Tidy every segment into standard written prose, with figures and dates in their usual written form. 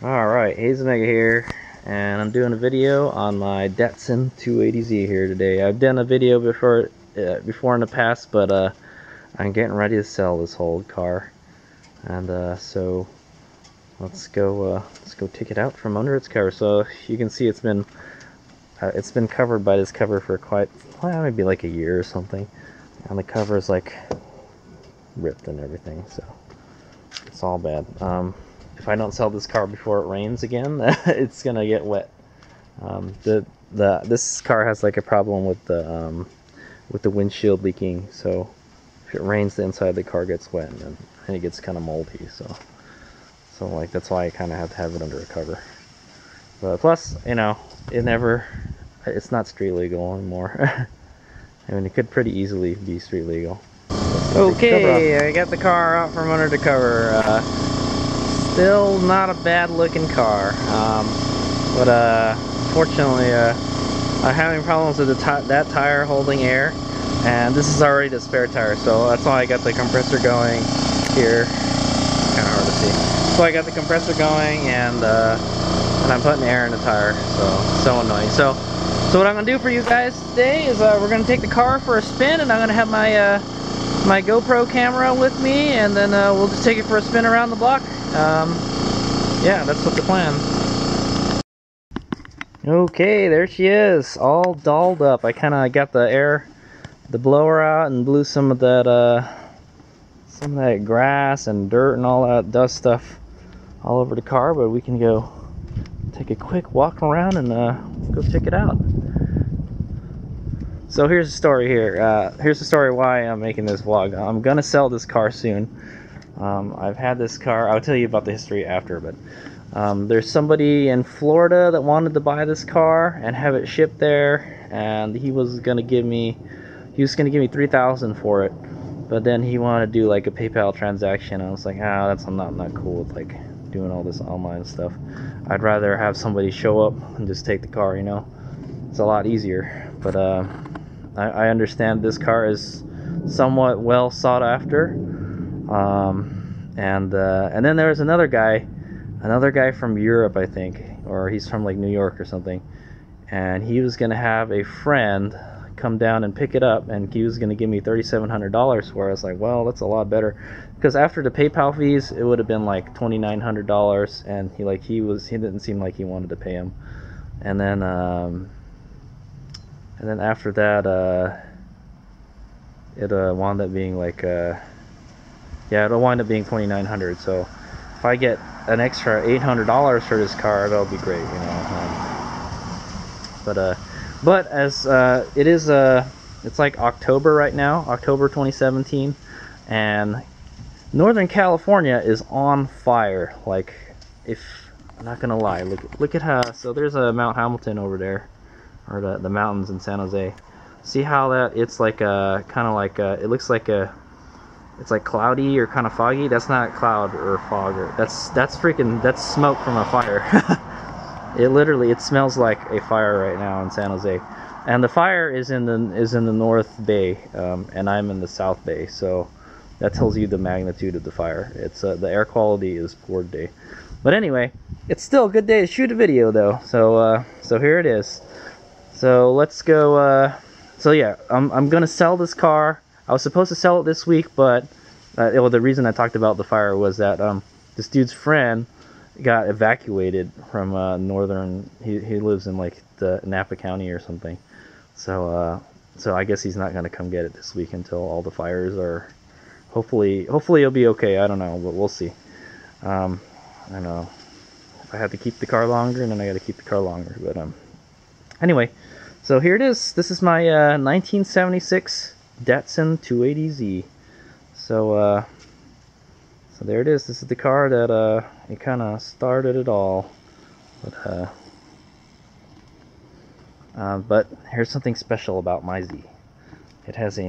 Alright, HadesOmega here, and I'm doing a video on my Datsun 280Z here today. I've done a video before in the past, but I'm getting ready to sell this old car, and so let's go take it out from under its cover. So you can see it's been covered by this cover for maybe like a year or something, and the cover is like ripped and everything, so it's all bad. If I don't sell this car before it rains again, it's gonna get wet. This car has like a problem with the windshield leaking, so if it rains, the inside of the car gets wet and it gets kind of moldy. So like that's why I kind of have to have it under a cover. But plus, you know, it's not street legal anymore. I mean, it could pretty easily be street legal. Okay, I got the car out from under the cover. Still not a bad looking car, but fortunately I'm having problems with that tire holding air, and this is already the spare tire, so that's why I got the compressor going here. Kind of hard to see. So I got the compressor going, and I'm putting air in the tire, so annoying. So what I'm gonna do for you guys today is we're gonna take the car for a spin, and I'm gonna have my GoPro camera with me, and then we'll just take it for a spin around the block. Yeah, that's what the plan. Okay, there she is, all dolled up. I kind of got the blower out and blew some of that grass and dirt and all that dust stuff all over the car, but we can go take a quick walk around and go check it out. So here's the story here. Here's the story why I'm making this vlog. I'm gonna sell this car soon. I've had this car. I'll tell you about the history after, but there's somebody in Florida that wanted to buy this car and have it shipped there, and he was gonna give me $3,000 for it, but then he wanted to do like a PayPal transaction. I was like, I'm not cool with like doing all this online stuff. I'd rather have somebody show up and just take the car, you know. It's a lot easier. But I understand this car is somewhat well sought after. And then there's another guy from Europe, I think, or he's from like New York or something, and he was gonna have a friend come down and pick it up, and he was gonna give me $3,700 for it. I was like, well, that's a lot better, because after the PayPal fees, it would have been like $2,900, and he didn't seem like he wanted to pay him, and then after that, it wound up being like yeah, it'll wind up being $2,900. So if I get an extra $800 for this car, that'll be great, you know. But as it is, it's like October right now, October 2017, and Northern California is on fire. Like, I'm not gonna lie, look at how. So there's a Mount Hamilton over there, or the mountains in San Jose. See how it's like kind of like it looks like it's like cloudy or kind of foggy. That's not cloud or fog, or that's smoke from a fire. It smells like a fire right now in San Jose, and the fire is in the North Bay, and I'm in the South Bay, so that tells you the magnitude of the fire. It's the air quality is poor today, but anyway, it's still a good day to shoot a video though. So here it is. So let's go. So yeah, I'm gonna sell this car. I was supposed to sell it this week, but the reason I talked about the fire was that this dude's friend got evacuated from northern. He lives in like the Napa County or something. So I guess he's not gonna come get it this week until all the fires are. Hopefully it'll be okay. I don't know, but we'll see. I don't know. If I have to keep the car longer, then I got to keep the car longer. But anyway, so here it is. This is my 1976 Datsun 280Z. So there it is. This is the car that it kind of started it all. But here's something special about my Z. It has a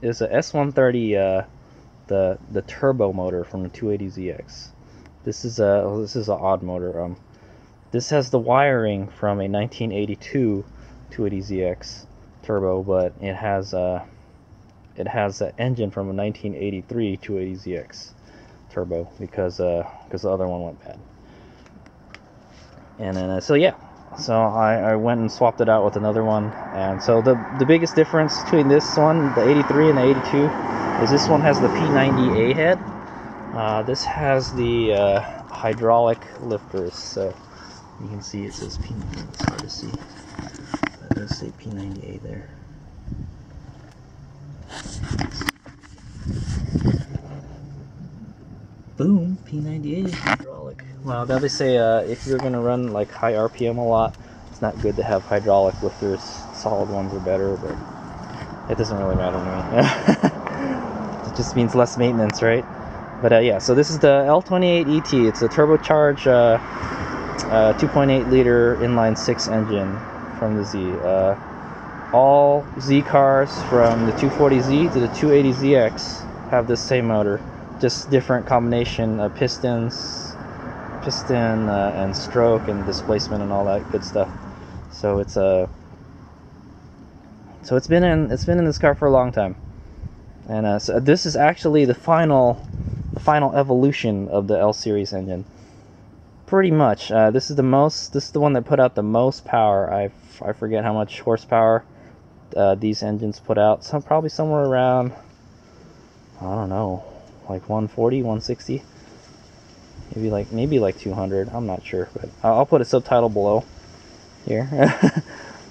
it's a S130 the turbo motor from the 280ZX. This is an odd motor. This has the wiring from a 1982 280ZX turbo, but it has an engine from a 1983 280ZX. turbo because the other one went bad. And then so yeah, so I went and swapped it out with another one. And so the biggest difference between this one, the 83 and the 82, is this one has the P90A head. This has the hydraulic lifters. So you can see it says P90. It's hard to see. It does say P90A there. Boom, P90A hydraulic. Well, they say if you're gonna run like high RPM a lot, it's not good to have hydraulic lifters. Solid ones are better, but it doesn't really matter to me. It just means less maintenance, right? But yeah, so this is the L28ET. It's a turbocharged 2.8 liter inline 6 engine from the Z. All Z cars from the 240Z to the 280ZX have this same motor. Just different combination of piston and stroke and displacement and all that good stuff. So it's been in this car for a long time, and so this is actually the final evolution of the L series engine. Pretty much, this is the one that put out the most power. I forget how much horsepower these engines put out. Probably somewhere around, I don't know, like 140, 160, maybe like 200. I'm not sure, but I'll put a subtitle below here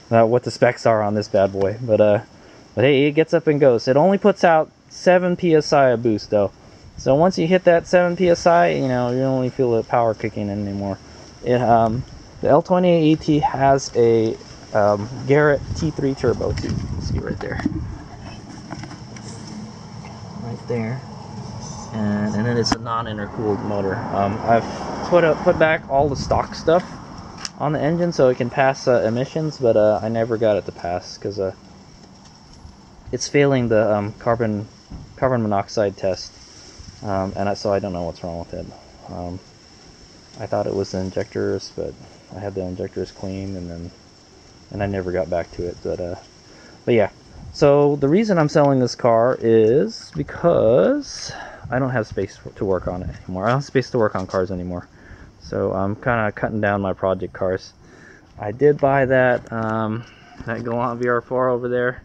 what the specs are on this bad boy. But hey, it gets up and goes. It only puts out 7 psi of boost though, so once you hit that 7 psi, you know, you don't really feel the power kicking in anymore. The L28ET has a Garrett T3 turbo too. You see right there, and then it's a non-intercooled motor. I've put back all the stock stuff on the engine so it can pass emissions, but I never got it to pass because it's failing the carbon monoxide test, so I don't know what's wrong with it. I thought it was the injectors, but I had the injectors cleaned, and I never got back to it. But yeah. So the reason I'm selling this car is because I don't have space to work on it anymore. I don't have space to work on cars anymore. So I'm kind of cutting down my project cars. I did buy that Galant VR4 over there.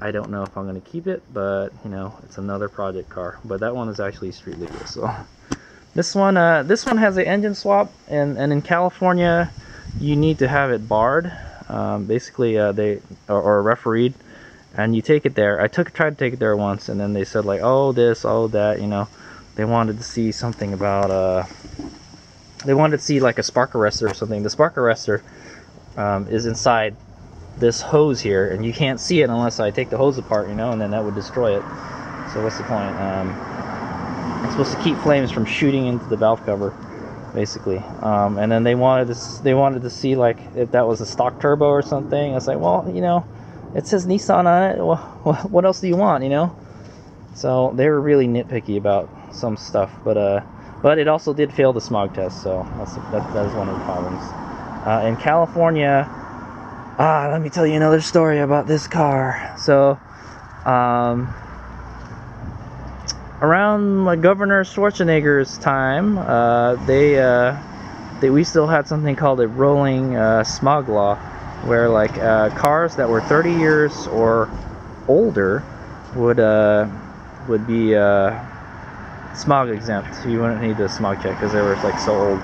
I don't know if I'm going to keep it, but you know, it's another project car. But that one is actually street legal. So this one has an engine swap, and in California you need to have it barred. Basically, they or refereed. And you take it there. I tried to take it there once, and then they said like, oh this, oh that, you know. They wanted to see something about they wanted to see like a spark arrestor or something. The spark arrestor is inside this hose here, and you can't see it unless I take the hose apart, you know, and then that would destroy it. So what's the point? It's supposed to keep flames from shooting into the valve cover, basically. And then they wanted to see like if that was a stock turbo or something. I was like, well, you know, it says Nissan on it. Well, what else do you want, you know? So they were really nitpicky about some stuff, but it also did fail the smog test. So that is one of the problems. In California, let me tell you another story about this car. So, around Governor Schwarzenegger's time, we still had something called a rolling smog law, where like cars that were 30 years or older would be smog exempt. You wouldn't need the smog check because they were like so old.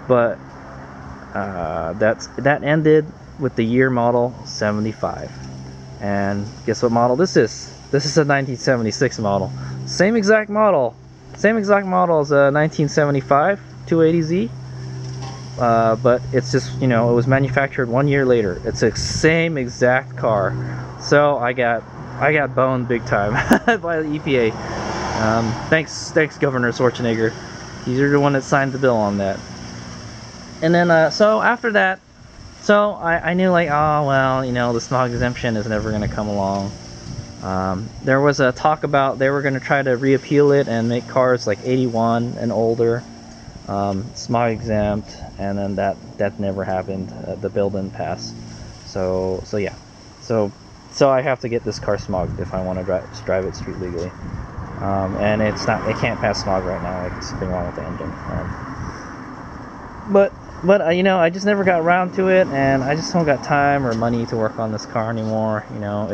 But that ended with the year model 75. And guess what model this is? This is a 1976 model. Same exact model as a 1975 280Z. But it's just, you know, it was manufactured 1 year later. It's the same exact car. So I got boned big time by the EPA. Thanks Governor Schwarzenegger. He's the one that signed the bill on that. And then so after that, so I knew like, oh well, you know, the smog exemption is never going to come along. There was a talk about they were going to try to reappeal it and make cars like 81 and older smog exempt, and then that never happened. The bill didn't pass. So yeah, so I have to get this car smogged if I want to drive it street legally. and it can't pass smog right now. Like, something wrong with the engine. But you know, I just never got around to it, and I just don't got time or money to work on this car anymore. You know,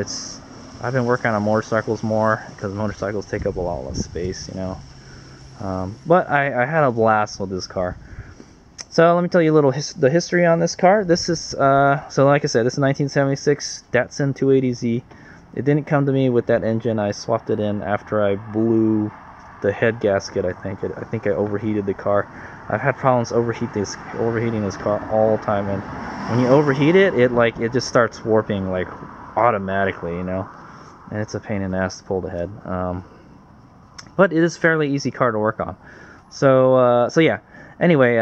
I've been working on motorcycles more because motorcycles take up a lot less space. You know, but I had a blast with this car. So let me tell you a little the history on this car. This is so like I said, this is 1976 Datsun 280Z. It didn't come to me with that engine. I swapped it in after I blew the head gasket. I think I overheated the car. I've had problems overheating this car all the time, and when you overheat it, it just starts warping like automatically, you know, and it's a pain in the ass to pull the head. But it is a fairly easy car to work on. So yeah. Anyway,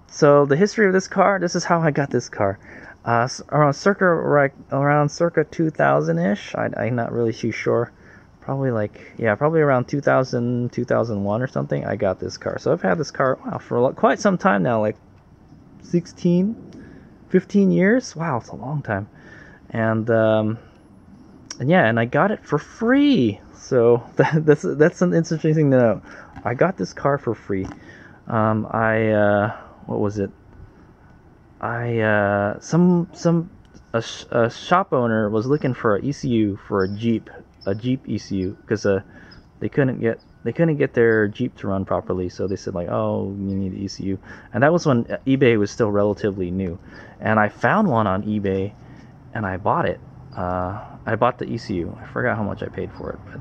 so the history of this car. This is how I got this car. Around circa 2000-ish. I'm not really too sure. Probably around 2000, 2001 or something, I got this car. So I've had this car, wow, for quite some time now, like 16, 15 years. Wow, it's a long time. And yeah, and I got it for free. So that's an interesting thing to know. I got this car for free. What was it? A shop owner was looking for an ECU for a Jeep ECU, because they couldn't get their Jeep to run properly, so they said like, oh, you need the ECU. And that was when eBay was still relatively new, and I found one on eBay and I bought it. I bought the ECU. I forgot how much I paid for it, but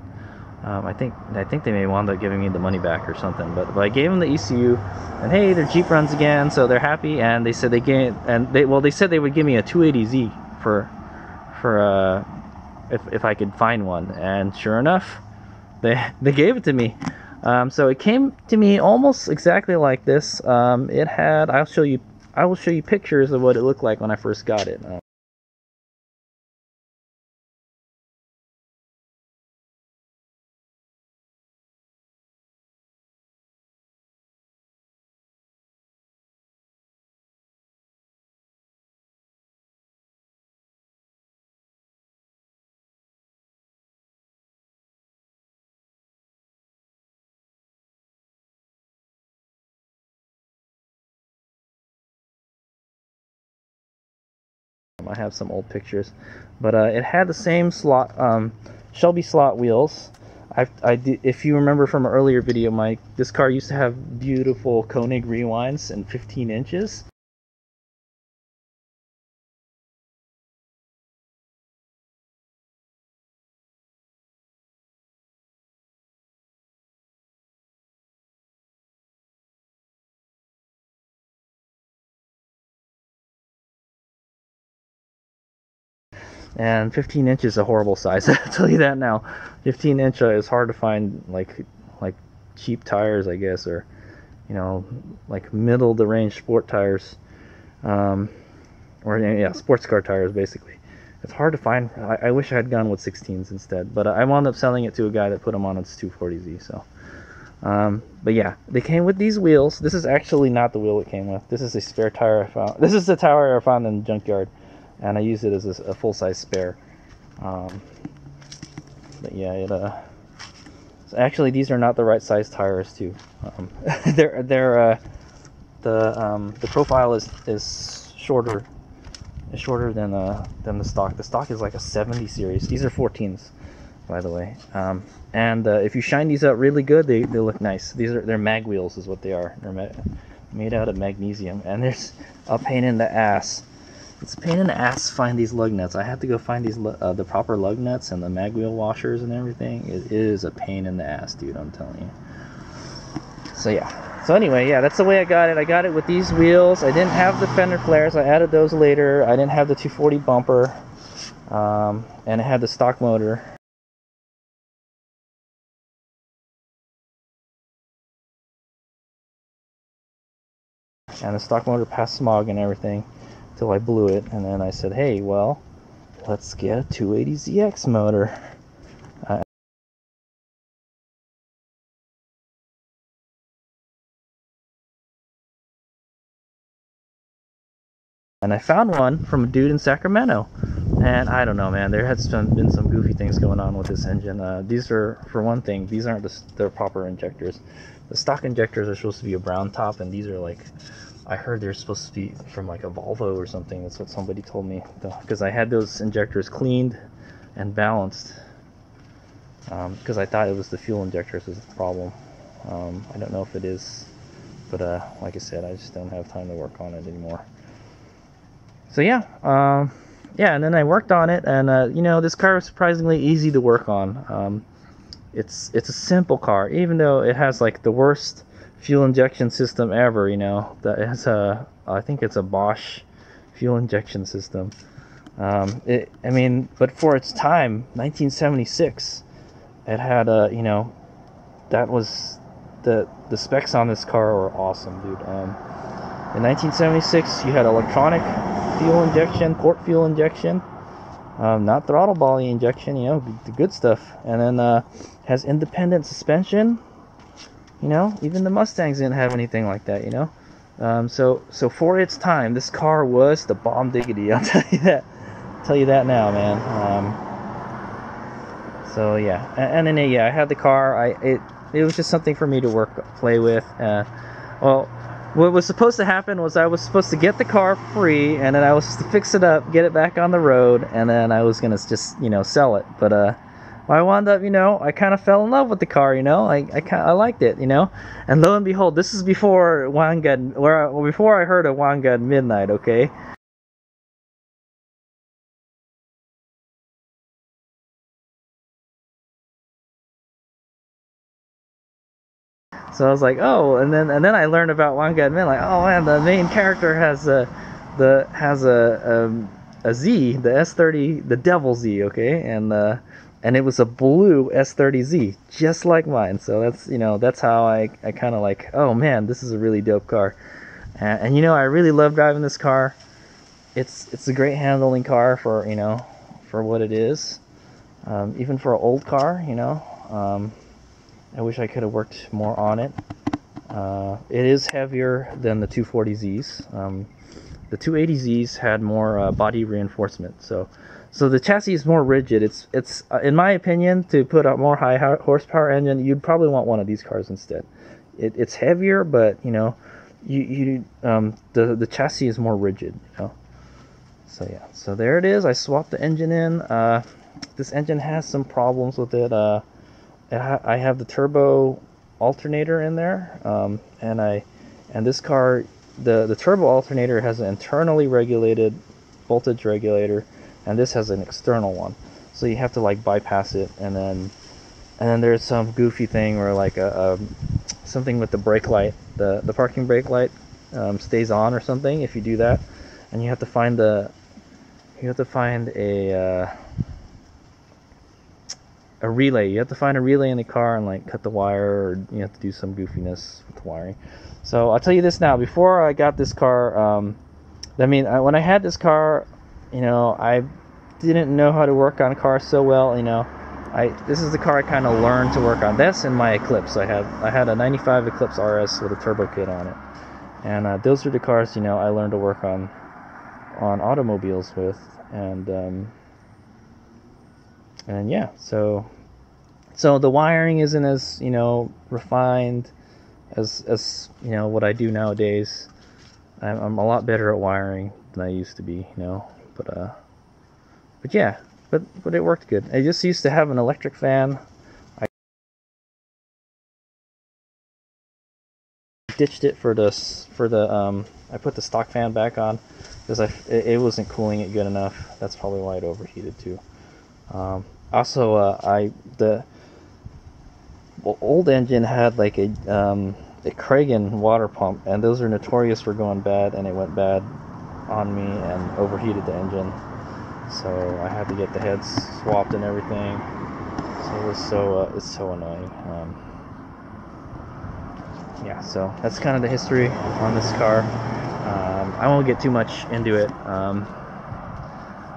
I think they may wind up giving me the money back or something. But I gave them the ECU, and hey, their Jeep runs again, so they're happy. And they said they said they would give me a 280Z for if I could find one. And sure enough, they gave it to me. So it came to me almost exactly like this. It had, I will show you pictures of what it looked like when I first got it. I have some old pictures, but it had the same slot, Shelby slot wheels. If you remember from an earlier video, this car used to have beautiful Koenig rewinds and 15 inches. And 15 inches is a horrible size. I'll tell you that now. 15 inch is hard to find, like cheap tires, I guess, or you know, like middle of the range sport tires, or yeah, sports car tires basically. It's hard to find. I wish I had gone with 16s instead, but I wound up selling it to a guy that put them on its 240Z. So, but yeah, they came with these wheels. This is actually not the wheel it came with. This is a spare tire I found. This is the tire I found in the junkyard, and I used it as a full-size spare. But yeah, so actually these are not the right size tires too. The profile is shorter. It's shorter than the stock. The stock is like a 70 series. These are 14s, by the way. And if you shine these up really good, they look nice. They're mag wheels, is what they are. They're made out of magnesium, and there's a pain in the ass. It's a pain in the ass to find these lug nuts. I have to go find these the proper lug nuts and the mag wheel washers and everything. It is a pain in the ass, dude, I'm telling you. So yeah. So anyway, yeah, that's the way I got it. I got it with these wheels. I didn't have the fender flares. I added those later. I didn't have the 240 bumper. And it had the stock motor. And the stock motor passed smog and everything until I blew it. And then I said, hey, well, let's get a 280ZX motor. And I found one from a dude in Sacramento. And I don't know, man, there has been some goofy things going on with this engine. These are, for one thing, these aren't the proper injectors. The stock injectors are supposed to be a brown top, and these are like, I heard they're supposed to be from like a Volvo or something. That's what somebody told me, because I had those injectors cleaned and balanced, because I thought it was the fuel injectors was the problem. I don't know if it is, but like I said, I just don't have time to work on it anymore. So yeah, yeah, and then I worked on it, and you know, this car is surprisingly easy to work on. It's a simple car, even though it has like the worst fuel injection system ever. You know, that has I think it's a Bosch fuel injection system. I mean, but for its time, 1976, it had you know, that was the specs on this car were awesome, dude. In 1976, you had electronic fuel injection, port fuel injection, not throttle body injection, you know, the good stuff. And then has independent suspension. You know, even the Mustangs didn't have anything like that, you know. So for its time, this car was the bomb diggity. I'll tell you that. Tell you that now, man. So yeah, and then yeah, I had the car. It was just something for me to play with. Well, what was supposed to happen was I was supposed to get the car free, and then I was supposed to fix it up, get it back on the road, and then I was gonna just, you know, sell it. But I wound up, you know, I kind of fell in love with the car, you know. I liked it, you know. And lo and behold, this is before before I heard of Wanga at Midnight, okay. So I was like, oh, and then I learned about Wanga at Midnight. Like, oh man, the main character has a Z, the S30, the Devil Z, okay, and it was a blue S30Z, just like mine. So that's, you know, that's how I kind of like, oh man, this is a really dope car. And you know, I really love driving this car. It's a great handling car for, you know, for what it is. Even for an old car, you know. I wish I could have worked more on it. It is heavier than the 240Zs. The 280Zs had more body reinforcement, so the chassis is more rigid. It's in my opinion, to put a more high horsepower engine, you'd probably want one of these cars instead. It's heavier, but you know, the chassis is more rigid, you know. So yeah, so there it is. I swapped the engine in. This engine has some problems with it. I have the turbo alternator in there, and this car, the turbo alternator has an internally regulated voltage regulator, and this has an external one. So you have to like bypass it, and then there's some goofy thing where like something with the brake light, the parking brake light stays on or something if you do that, and you have to find a relay. You have to find a relay in the car and like cut the wire, or you have to do some goofiness with the wiring. So I'll tell you this now, before I got this car, I mean, when I had this car, you know, I didn't know how to work on cars so well, you know. This is the car I kind of learned to work on. That's in my Eclipse. I had a 95 Eclipse RS with a turbo kit on it, and those are the cars, you know, I learned to work on automobiles with. And yeah, so the wiring isn't as, you know, refined as you know what I do nowadays. I'm a lot better at wiring than I used to be, you know. But yeah, but it worked good. I just used to have an electric fan. I ditched it for I put the stock fan back on because it wasn't cooling it good enough. That's probably why it overheated too. Also, the old engine had like a Kragen water pump, and those are notorious for going bad, and it went bad on me and overheated the engine. So I had to get the heads swapped and everything. So it's so annoying. Yeah, so that's kind of the history on this car. I won't get too much into it.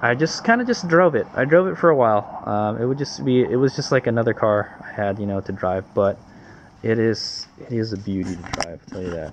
I just drove it. I drove it for a while. It was just like another car I had, you know, to drive, but it is a beauty to drive, I'll tell you that.